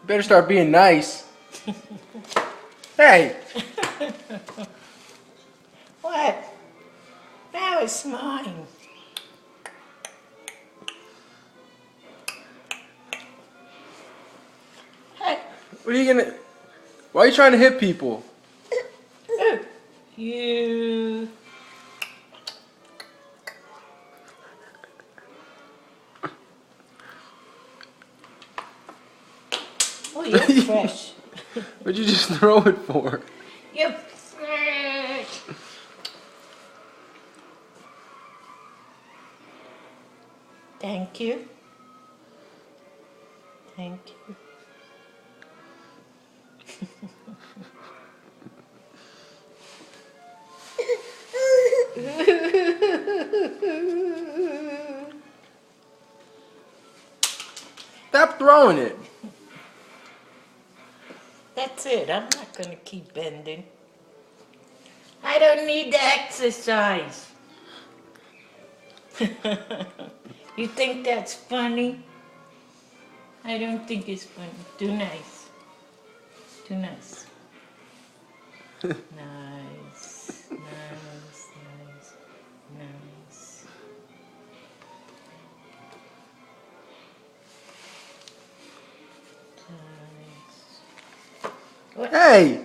Better start being nice. Hey! What? Now it's mine. Hey, What are you gonna... Why are you trying to hit people? you. Oh, you're fresh. What'd you just throw it for? You're fresh. Thank you. Thank you. Stop throwing it. That's it. I'm not going to keep bending. I don't need the exercise. You think that's funny? I don't think it's funny. Too nice. Too nice. Nice. Nice. Nice. Nice. Nice. What? Hey!